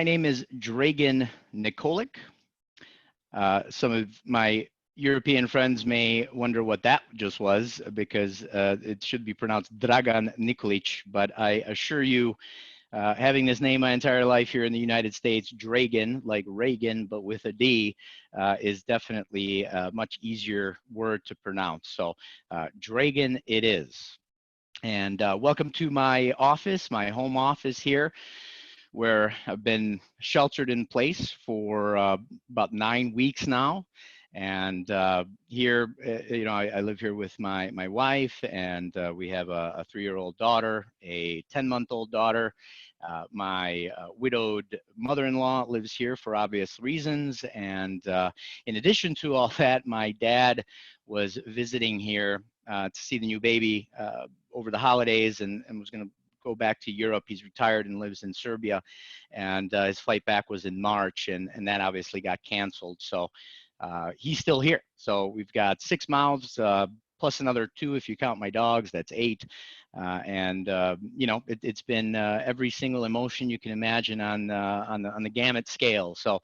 My name is Dragan Nikolic. Some of my European friends may wonder what that just was because it should be pronounced Dragan Nikolic, but I assure you, having this name my entire life here in the United States, Dragan, like Reagan, but with a D, is definitely a much easier word to pronounce. So Dragan it is. And welcome to my office, my home office here, where I've been sheltered in place for about 9 weeks now. And here, I live here with my wife, and we have a 3-year-old daughter, a 10-month-old daughter. My widowed mother-in-law lives here for obvious reasons. And in addition to all that, my dad was visiting here to see the new baby over the holidays and was going to go back to Europe. He's retired and lives in Serbia, and his flight back was in March, and that obviously got canceled. So he's still here. So we've got 6 mouths, plus another 2 if you count my dogs. That's 8. It's been every single emotion you can imagine on the gamut scale. So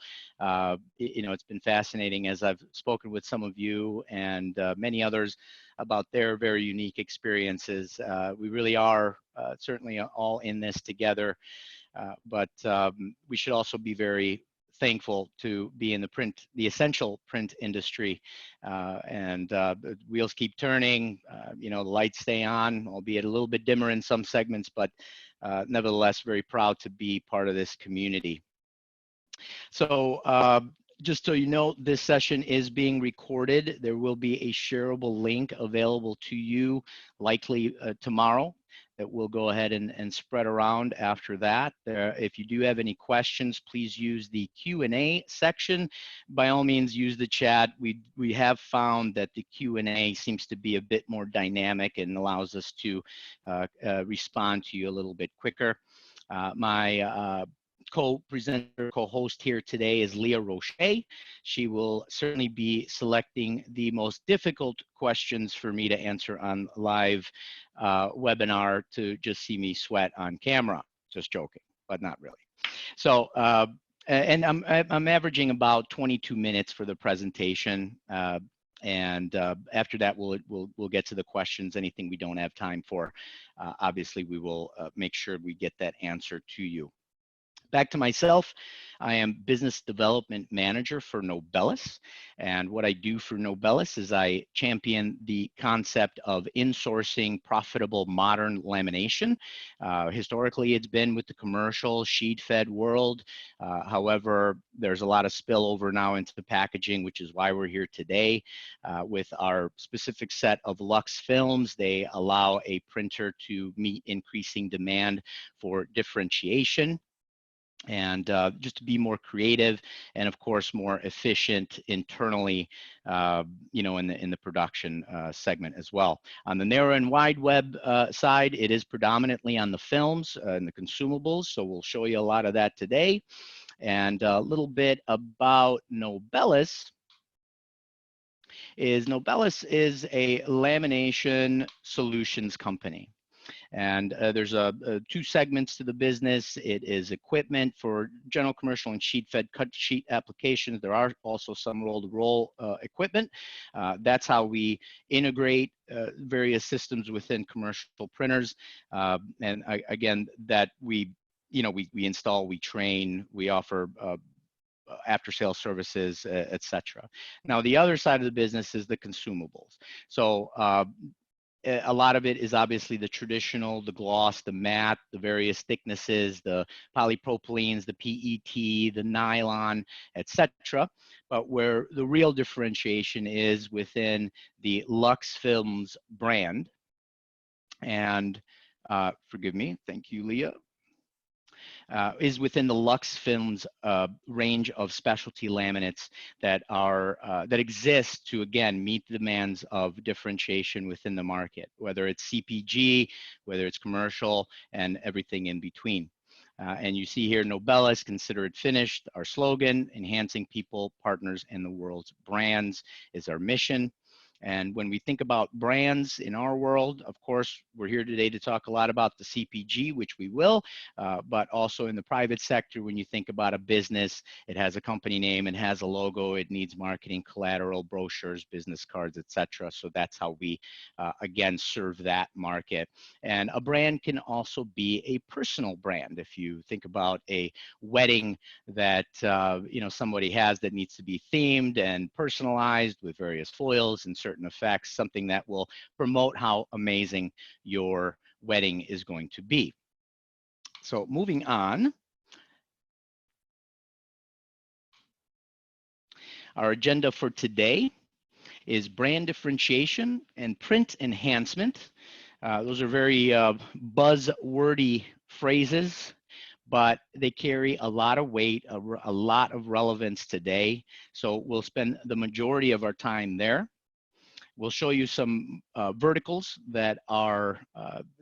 it's been fascinating as I've spoken with some of you and many others about their very unique experiences. We really are certainly all in this together, but we should also be very thankful to be in the essential print industry, and the wheels keep turning. The lights stay on, albeit a little bit dimmer in some segments, but nevertheless very proud to be part of this community. So just so you know, this session is being recorded. There will be a shareable link available to you likely tomorrow that we'll go ahead and spread around after that. If you do have any questions, please use the Q&A section. By all means, use the chat. We have found that the Q&A seems to be a bit more dynamic and allows us to respond to you a little bit quicker. My co-presenter, co-host here today is Leah Roche. She will certainly be selecting the most difficult questions for me to answer on live webinar to just see me sweat on camera. Just joking, but not really. So, and I'm averaging about 22 minutes for the presentation. And after that, we'll get to the questions. Anything we don't have time for, obviously we will make sure we get that answer to you. Back to myself, I am business development manager for Nobelis. And what I do for Nobelis is I champion the concept of insourcing profitable modern lamination. Historically, it's been with the commercial sheet-fed world. However, there's a lot of spillover now into the packaging, which is why we're here today with our specific set of LuxeFilms. They allow a printer to meet increasing demand for differentiation, and just to be more creative and of course more efficient internally, in the production segment as well. On the narrow and wide web side, it is predominantly on the films and the consumables, so we'll show you a lot of that today. And a little bit about Nobelis is a lamination solutions company. And there's 2 segments to the business. It is equipment for general commercial and sheet-fed cut sheet applications. There are also some roll-to-roll equipment. That's how we integrate various systems within commercial printers. And again, that we install, we train, we offer after-sale services, etc. Now, the other side of the business is the consumables. So a lot of it is obviously the traditional, the gloss, the matte, the various thicknesses, the polypropylenes, the PET, the nylon, etc. But where the real differentiation is within the LuxeFilms brand. And forgive me, thank you, Leah. Is within the LuxeFilms range of specialty laminates that exist to, again, meet the demands of differentiation within the market, whether it's CPG, whether it's commercial, and everything in between. And you see here, Nobelis, consider it finished. Our slogan, enhancing people, partners, and the world's brands, is our mission. And when we think about brands in our world, of course, we're here today to talk a lot about the CPG, which we will, but also in the private sector, when you think about a business, it has a company name and has a logo, it needs marketing collateral, brochures, business cards, etc. So that's how we, again, serve that market. And a brand can also be a personal brand. If you think about a wedding that somebody has that needs to be themed and personalized with various foils and certain effects, something that will promote how amazing your wedding is going to be. So moving on, our agenda for today is brand differentiation and print enhancement. Those are very buzzwordy phrases, but they carry a lot of weight, a lot of relevance today. So we'll spend the majority of our time there. We'll show you some verticals that are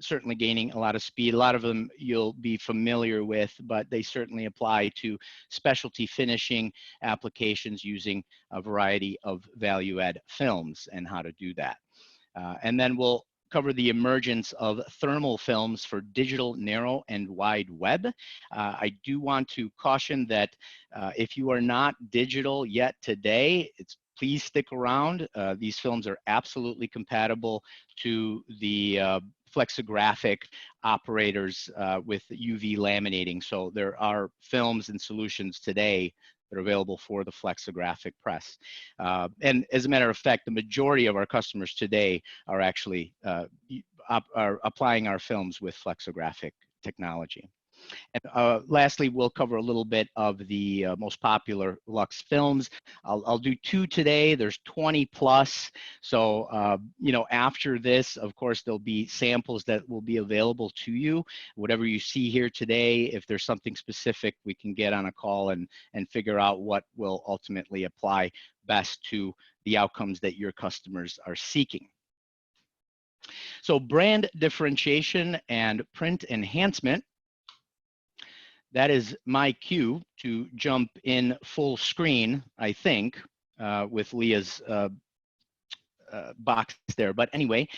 certainly gaining a lot of speed. A lot of them you'll be familiar with, but they certainly apply to specialty finishing applications using a variety of value-add films and how to do that. And then we'll cover the emergence of thermal films for digital narrow and wide web. I do want to caution that if you are not digital yet today, please stick around. These films are absolutely compatible to the flexographic operators with UV laminating. So there are films and solutions today that are available for the flexographic press. And as a matter of fact, the majority of our customers today are actually are applying our films with flexographic technology. And lastly, we'll cover a little bit of the most popular LuxeFilms. I'll do 2 today. There's 20 plus. So, after this, of course, there'll be samples that will be available to you. Whatever you see here today, if there's something specific, we can get on a call and figure out what will ultimately apply best to the outcomes that your customers are seeking. So brand differentiation and print enhancement. That is my cue to jump in full screen, I think, with Leah's box there. But anyway,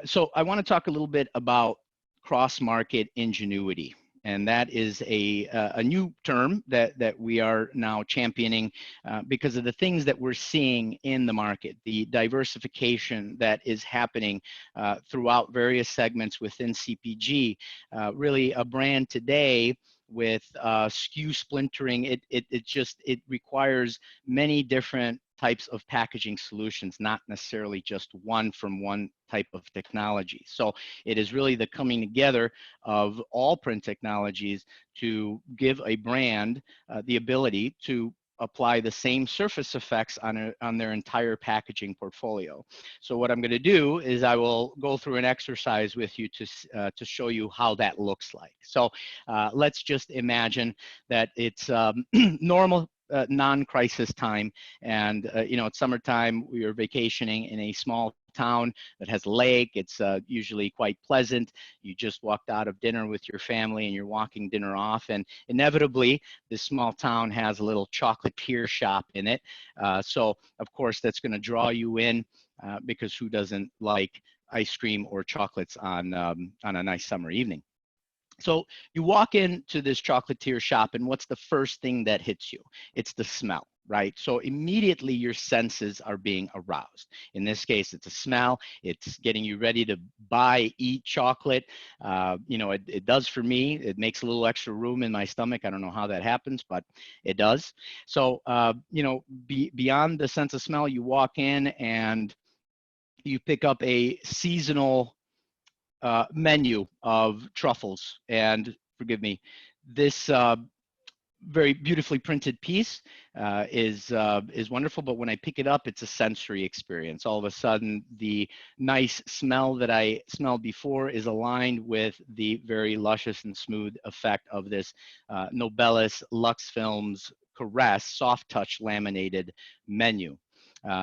so I want to talk a little bit about cross-market ingenuity. And that is a new term that we are now championing because of the things that we're seeing in the market, the diversification that is happening throughout various segments within CPG. Really, a brand today with SKU splintering, it requires many different types of packaging solutions, not necessarily just one from one type of technology. So it is really the coming together of all print technologies to give a brand the ability to apply the same surface effects on their entire packaging portfolio. So what I'm going to do is I will go through an exercise with you to show you how that looks like. So let's just imagine that it's normal non-crisis time, and it's summertime. We are vacationing in a small town that has a lake. It's usually quite pleasant. You just walked out of dinner with your family and you're walking dinner off, and inevitably this small town has a little chocolatier shop in it. So of course that's going to draw you in because who doesn't like ice cream or chocolates on a nice summer evening? So you walk into this chocolatier shop, and what's the first thing that hits you? It's the smell, right? So immediately your senses are being aroused. In this case, it's a smell. It's getting you ready to buy, eat chocolate. It does for me. It makes a little extra room in my stomach. I don't know how that happens, but it does. So, beyond the sense of smell, you walk in and you pick up a seasonal menu of truffles, and forgive me, this very beautifully printed piece is wonderful, but when I pick it up, it's a sensory experience. All of a sudden, the nice smell that I smelled before is aligned with the very luscious and smooth effect of this Nobelis LuxeFilms Caress soft touch laminated menu.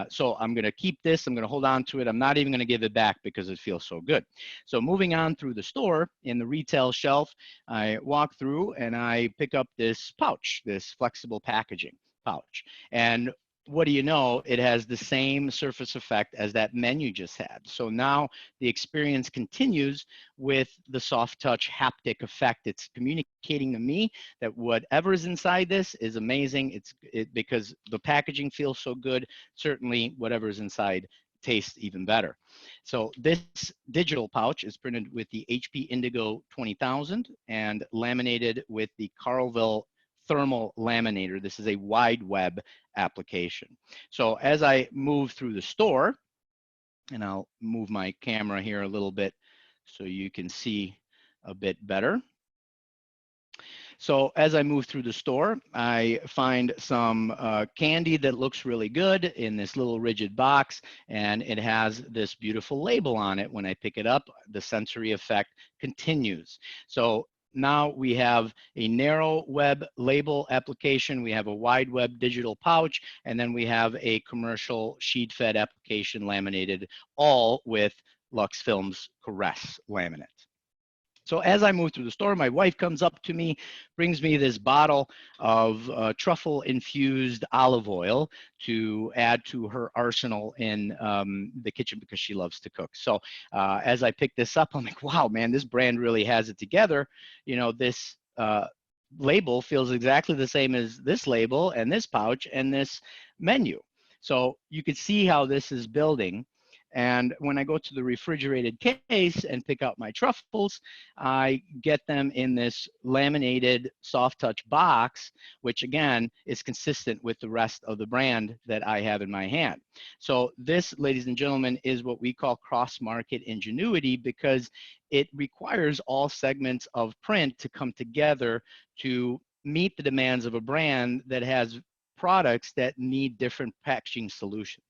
So I'm going to keep this. I'm going to hold on to it. I'm not even going to give it back because it feels so good. So moving on through the store, in the retail shelf, I walk through and I pick up this pouch, this flexible packaging pouch. And what do you know? It has the same surface effect as that menu just had. So now the experience continues with the soft touch haptic effect. It's communicating to me that whatever is inside this is amazing. Because the packaging feels so good. Certainly, whatever is inside tastes even better. So this digital pouch is printed with the HP Indigo 20,000 and laminated with the Carlville thermal laminator. This is a wide web application. So as I move through the store, and I'll move my camera here a little bit so you can see a bit better. So as I move through the store, I find some candy that looks really good in this little rigid box, and it has this beautiful label on it. When I pick it up, the sensory effect continues. So now we have a narrow web label application, we have a wide web digital pouch, and then we have a commercial sheet fed application laminated, all with LuxeFilms Caress laminate. So as I move through the store, my wife comes up to me, brings me this bottle of truffle-infused olive oil to add to her arsenal in the kitchen because she loves to cook. So as I pick this up, I'm like, wow, man, this brand really has it together. You know, this label feels exactly the same as this label and this pouch and this menu. So you can see how this is building. And when I go to the refrigerated case and pick out my truffles, I get them in this laminated soft touch box, which again is consistent with the rest of the brand that I have in my hand. So this, ladies and gentlemen, is what we call cross-market ingenuity, because it requires all segments of print to come together to meet the demands of a brand that has products that need different packaging solutions.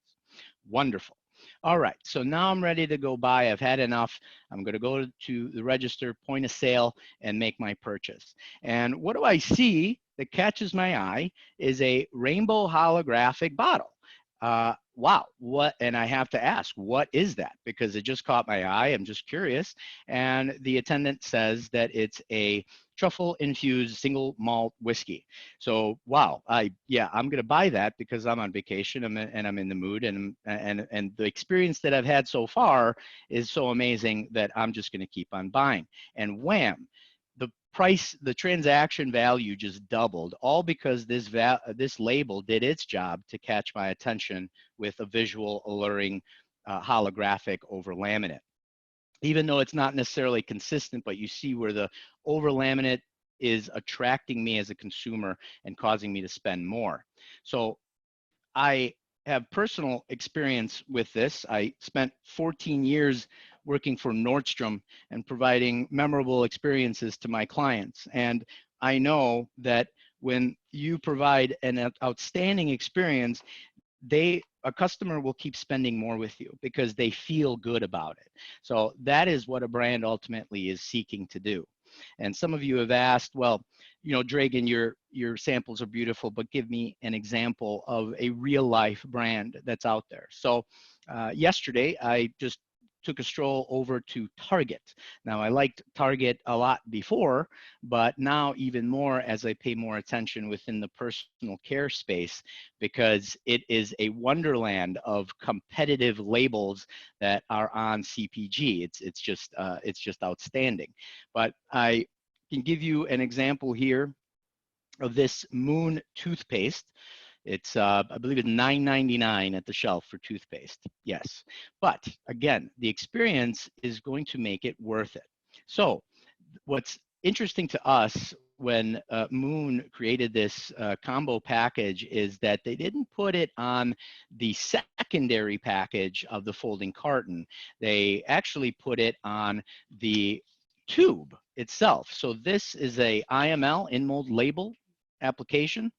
Wonderful. All right, so now I'm ready to go buy. I've had enough. I'm going to go to the register, point of sale, and make my purchase. And what do I see that catches my eye is a rainbow holographic bottle. Wow, what? And I have to ask, what is that? Because it just caught my eye. I'm just curious. And the attendant says that it's a truffle infused single malt whiskey. So wow, I'm gonna buy that because I'm on vacation and I'm in the mood, and the experience that I've had so far is so amazing that I'm just gonna keep on buying. And wham, the price, the transaction value just doubled, all because this label did its job to catch my attention with a visual alluring holographic over laminate. Even though it's not necessarily consistent, but you see where the over laminate is attracting me as a consumer and causing me to spend more. So I have personal experience with this. I spent 14 years working for Nordstrom and providing memorable experiences to my clients. And I know that when you provide an outstanding experience, a customer will keep spending more with you because they feel good about it. So that is what a brand ultimately is seeking to do. And some of you have asked, well, you know, Dragan, your samples are beautiful, but give me an example of a real life brand that's out there. So yesterday, I just took a stroll over to Target. Now, I liked Target a lot before, but now even more as I pay more attention within the personal care space, because it is a wonderland of competitive labels that are on CPG. It's just outstanding. But I can give you an example here of this Moon toothpaste. It's, I believe it's $9.99 at the shelf for toothpaste. Yes. But again, the experience is going to make it worth it. So what's interesting to us when Moon created this combo package is that they didn't put it on the secondary package of the folding carton. They actually put it on the tube itself. So this is a IML, in-mold label application,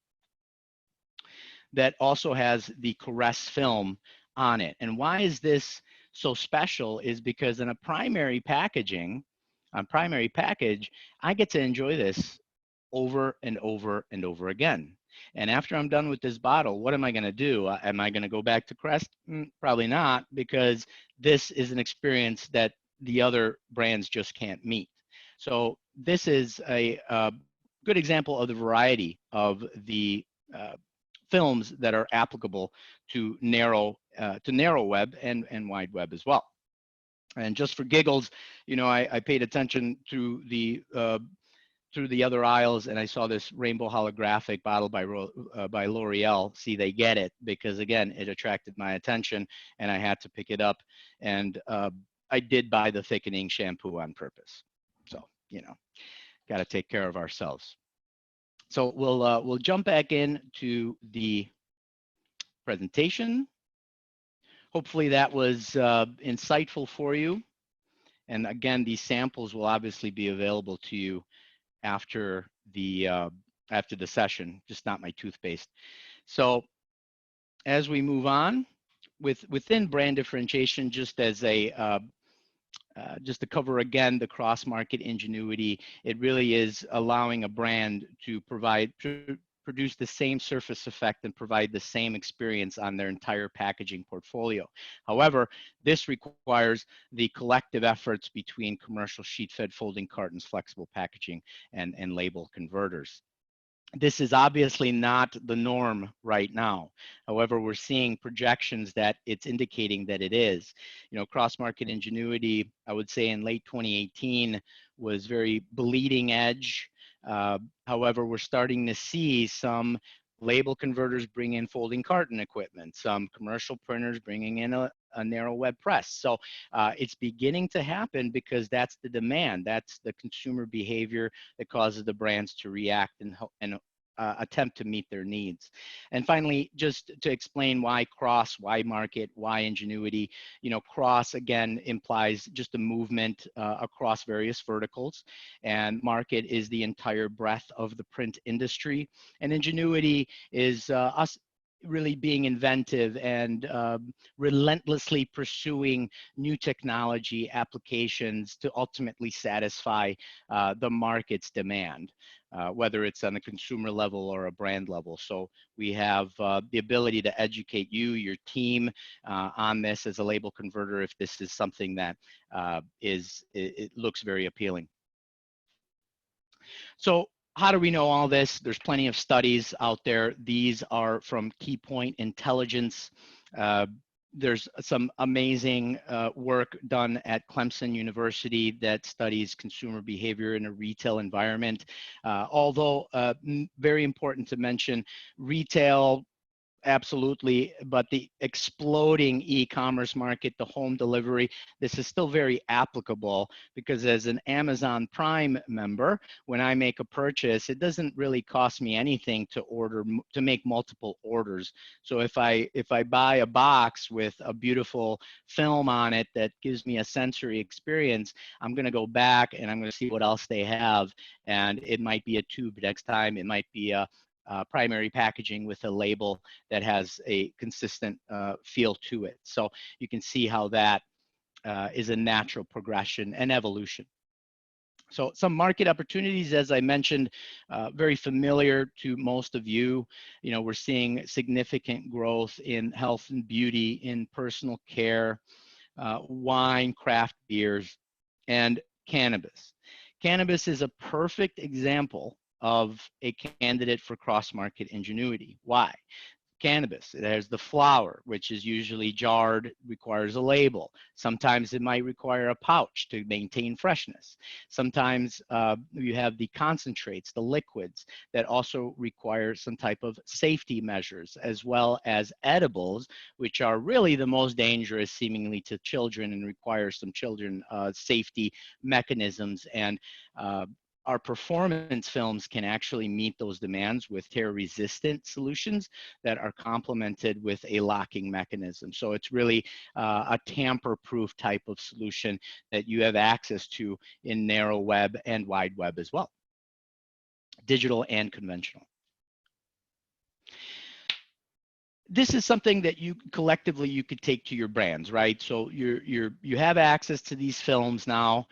that also has the Caress film on it. And why is this so special is because in a primary package, I get to enjoy this over and over and over again. And after I'm done with this bottle, what am I going to do? Am I going to go back to Crest? Probably not, because this is an experience that the other brands just can't meet. So this is a good example of the variety of the films that are applicable to narrow web and wide web as well. And just for giggles, you know, I paid attention to through the other aisles, and I saw this rainbow holographic bottle by L'Oreal. See, they get it, because again, it attracted my attention, and I had to pick it up. And I did buy the thickening shampoo on purpose. So, you know, got to take care of ourselves. So we'll jump back into the presentation. Hopefully that was insightful for you. And again, these samples will obviously be available to you after the session, just not my toothpaste. So as we move on within brand differentiation, just as a just to cover again the cross-market ingenuity, it really is allowing a brand to produce the same surface effect and provide the same experience on their entire packaging portfolio. However, this requires the collective efforts between commercial sheet-fed folding cartons, flexible packaging, and label converters. This is obviously not the norm right now. However, we're seeing projections that it's indicating that it is. You know, cross-market ingenuity, I would say in late 2018 was very bleeding edge. However, we're starting to see some label converters bring in folding carton equipment, some commercial printers bringing in a narrow web press. So it's beginning to happen because that's the demand. That's the consumer behavior that causes the brands to react and attempt to meet their needs. And finally, just to explain why cross, why market, why ingenuity. You know, cross again implies just a movement across various verticals, and market is the entire breadth of the print industry, and ingenuity is us really being inventive and relentlessly pursuing new technology applications to ultimately satisfy the market's demand, whether it's on a consumer level or a brand level. So we have the ability to educate you, your team on this as a label converter if this is something that it looks very appealing. So how do we know all this? There's plenty of studies out there. These are from Key Point Intelligence. There's some amazing work done at Clemson University that studies consumer behavior in a retail environment. Although very important to mention, retail, absolutely, but the exploding e-commerce market, the home delivery, this is still very applicable, because as an Amazon Prime member, when I make a purchase, it doesn't really cost me anything to make multiple orders. So if I buy a box with a beautiful film on it that gives me a sensory experience, I'm going to go back and I'm going to see what else they have, and it might be a tube next time, it might be a primary packaging with a label that has a consistent feel to it. So you can see how that is a natural progression and evolution. So some market opportunities, as I mentioned, very familiar to most of you. You know, we're seeing significant growth in health and beauty, in personal care, wine, craft beers, and cannabis. Cannabis is a perfect example of a candidate for cross-market ingenuity. Why? Cannabis, it has the flower, which is usually jarred, requires a label. Sometimes it might require a pouch to maintain freshness. Sometimes you have the concentrates, the liquids, that also require some type of safety measures, as well as edibles, which are really the most dangerous seemingly to children and require some children safety mechanisms. And our performance films can actually meet those demands with tear-resistant solutions that are complemented with a locking mechanism. So it's really a tamper-proof type of solution that you have access to in narrow web and wide web as well, digital and conventional. This is something that you collectively you could take to your brands, right? So you have access to these films now.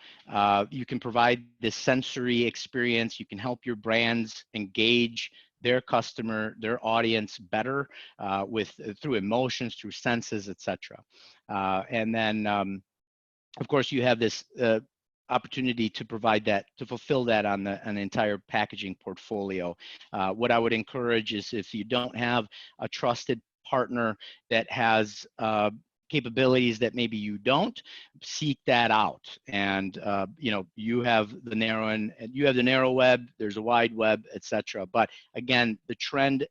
You can provide this sensory experience. You can help your brands engage their customer, their audience better through emotions, through senses, etc. And then, of course, you have this opportunity to provide that, to fulfill that on an entire packaging portfolio. What I would encourage is, if you don't have a trusted partner that has capabilities that maybe you don't, seek that out. And you know, you have the narrow web, there's a wide web, etc. But again, the trend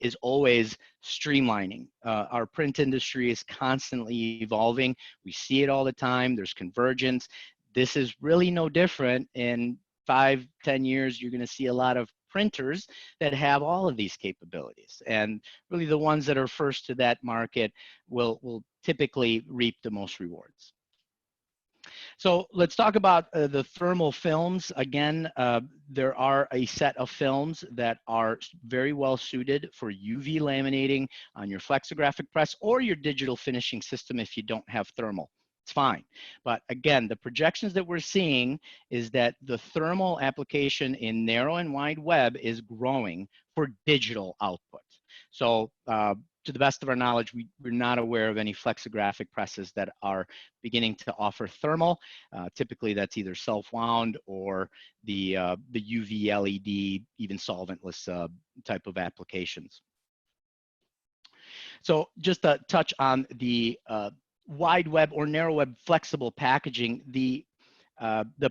is always streamlining. Our print industry is constantly evolving. We see it all the time. There's convergence. This is really no different. In 5-10 years, you're going to see a lot of printers that have all of these capabilities. And really the ones that are first to that market will typically reap the most rewards. So let's talk about the thermal films. Again, there are a set of films that are very well suited for UV laminating on your flexographic press or your digital finishing system if you don't have thermal. It's fine. But again, the projections that we're seeing is that the thermal application in narrow and wide web is growing for digital output. So to the best of our knowledge, we're not aware of any flexographic presses that are beginning to offer thermal. Typically, that's either self-wound or the UV LED, even solventless type of applications. So just to touch on the wide web or narrow web flexible packaging, the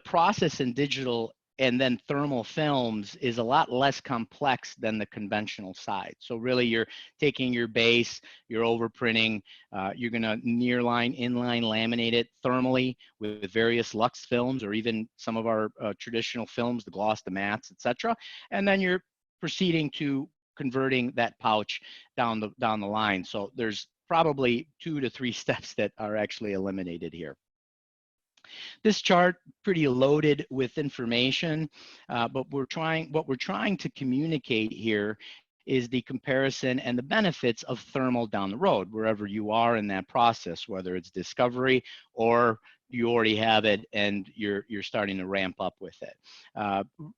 process in digital and then thermal films is a lot less complex than the conventional side. So really you're taking your base, you're overprinting, you're gonna nearline, inline laminate it thermally with various Lux films, or even some of our traditional films, the gloss, the mattes, etc. And then you're proceeding to converting that pouch down the line. So there's probably 2 to 3 steps that are actually eliminated here. This chart pretty loaded with information, but what we're trying to communicate here is the comparison and the benefits of thermal down the road, wherever you are in that process, whether it's discovery or you already have it and you're starting to ramp up with it.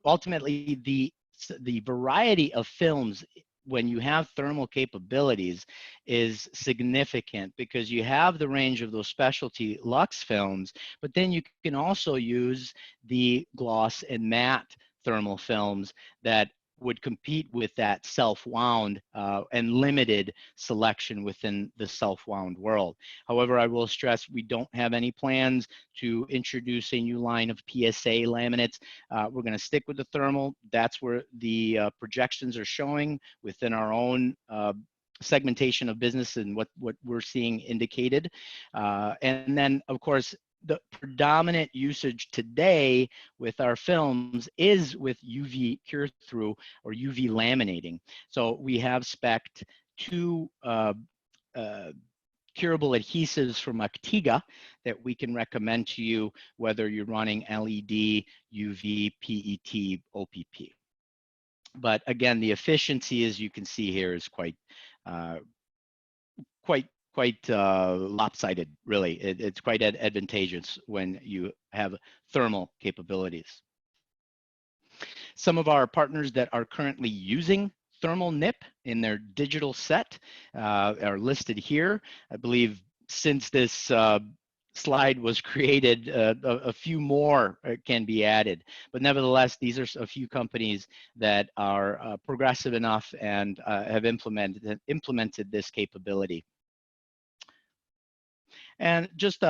Ultimately, the variety of films when you have thermal capabilities is significant, because you have the range of those specialty Lux films, but then you can also use the gloss and matte thermal films that would compete with that self-wound and limited selection within the self-wound world. However, I will stress we don't have any plans to introduce a new line of PSA laminates. We're going to stick with the thermal. That's where the projections are showing within our own segmentation of business and what we're seeing indicated. And then, of course, the predominant usage today with our films is with UV cure through or UV laminating. So we have spec'd 2 curable adhesives from Actiga that we can recommend to you, whether you're running LED, UV, PET, OPP. But again, the efficiency, as you can see here, is quite lopsided, really. It's quite advantageous when you have thermal capabilities. Some of our partners that are currently using thermal nip in their digital set are listed here. I believe since this slide was created, a few more can be added. But nevertheless, these are a few companies that are progressive enough and have implemented this capability. And just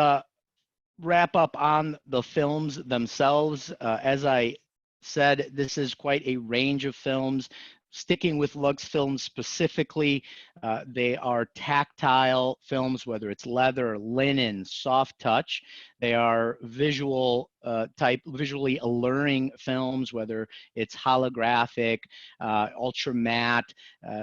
wrap up on the films themselves, as I said, this is quite a range of films. Sticking with LuxeFilms specifically, they are tactile films, whether it's leather, linen, soft touch. They are visually alluring films, whether it's holographic, ultra matte,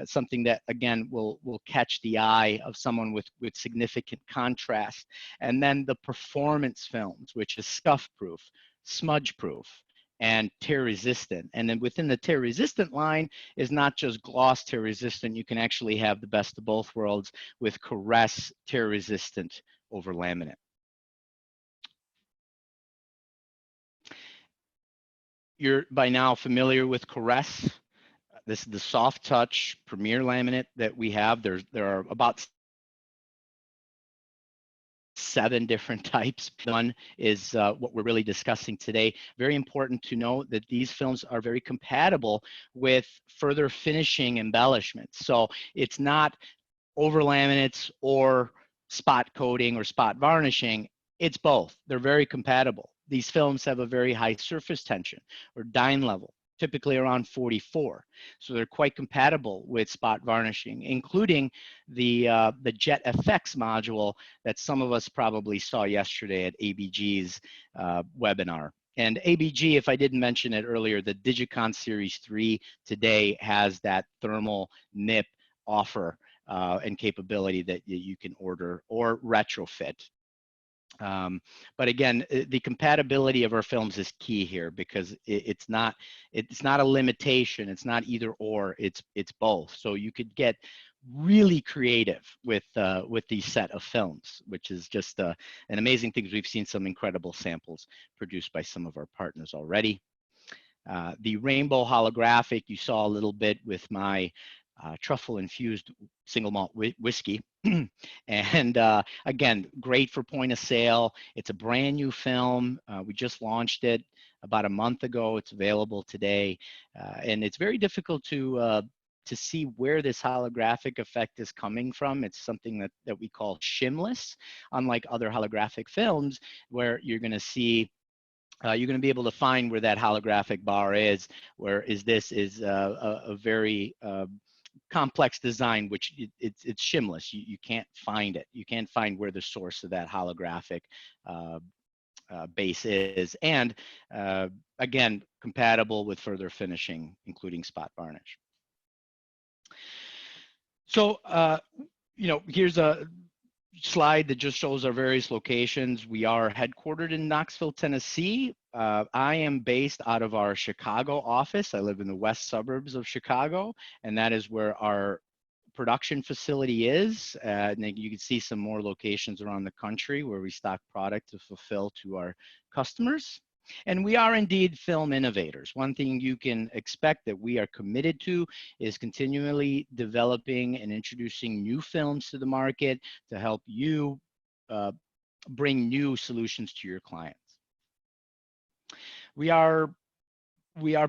something that again will catch the eye of someone with significant contrast. And then the performance films, which is scuff proof, smudge proof, and tear resistant. And then within the tear resistant line is not just gloss tear resistant, you can actually have the best of both worlds with caress tear resistant over laminate. You're by now familiar with caress. This is the soft touch premier laminate that we have. There are about 7 different types. One is what we're really discussing today. Very important to note that these films are very compatible with further finishing embellishments. So it's not over laminates or spot coating or spot varnishing. It's both. They're very compatible. These films have a very high surface tension or dyne level, typically around 44. So they're quite compatible with spot varnishing, including the Jet FX module that some of us probably saw yesterday at ABG's webinar. And ABG, if I didn't mention it earlier, the Digicon Series 3 today has that thermal nip offer and capability that you can order or retrofit. But again, the compatibility of our films is key here because it's not a limitation. It's not either or. It's both. So you could get really creative with these set of films, which is just an amazing thing. We've seen some incredible samples produced by some of our partners already. The rainbow holographic, you saw a little bit with my truffle infused single malt whiskey. And again, great for point of sale. It's a brand new film. We just launched it about a month ago. It's available today. And it's very difficult to see where this holographic effect is coming from. It's something that we call shimless, unlike other holographic films where you're going to see you're going to be able to find where that holographic bar is, this is a very complex design, which it's shimless. You can't find it. You can't find where the source of that holographic base is. And again, compatible with further finishing, including spot varnish. So, here's a slide that just shows our various locations. We are headquartered in Knoxville, Tennessee. I am based out of our Chicago office. I live in the west suburbs of Chicago, and that is where our production facility is. And you can see some more locations around the country where we stock product to fulfill to our customers. And we are indeed film innovators. One thing you can expect that we are committed to is continually developing and introducing new films to the market to help you bring new solutions to your clients. We are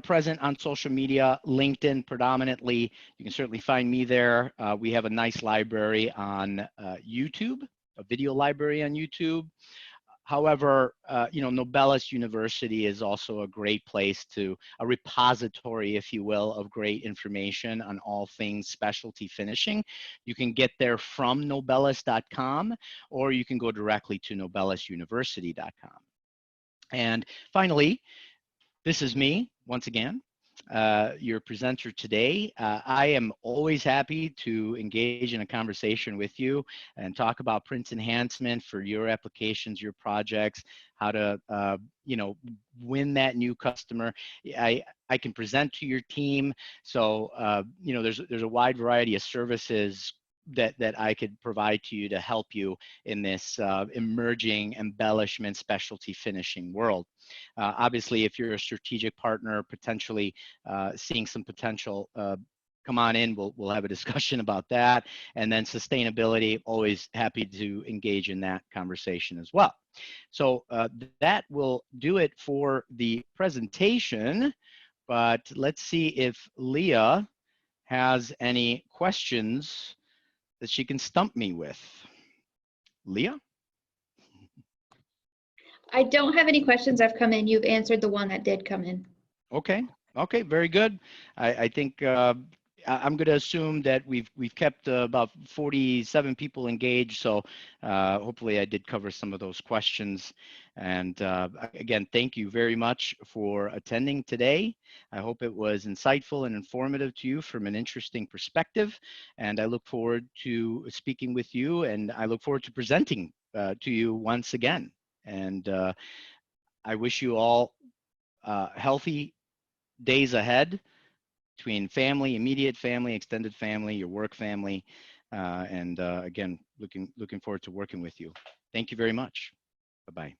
present on social media, LinkedIn predominantly. You can certainly find me there. We have a nice library on YouTube, a video library on YouTube. However, Nobelis University is also a great place a repository, if you will, of great information on all things specialty finishing. You can get there from nobelis.com, or you can go directly to nobelisuniversity.com. And finally, this is me, once again, your presenter today. I am always happy to engage in a conversation with you and talk about print enhancement for your applications, your projects, how to, win that new customer. I can present to your team. So, there's a wide variety of services that I could provide to you to help you in this emerging embellishment specialty finishing world. Obviously, if you're a strategic partner, potentially seeing some potential, come on in, we'll have a discussion about that. And then sustainability, always happy to engage in that conversation as well. So that will do it for the presentation, but let's see if Leah has any questions that she can stump me with. Leah? I don't have any questions that have come in. You've answered the one that did come in. Okay, very good. I think I'm going to assume that we've kept about 47 people engaged, so hopefully I did cover some of those questions. And again, thank you very much for attending today. I hope it was insightful and informative to you from an interesting perspective, and I look forward to speaking with you, and I look forward to presenting to you once again. And I wish you all healthy days ahead between family, immediate family, extended family, your work family, and again, looking forward to working with you. Thank you very much. Bye-bye.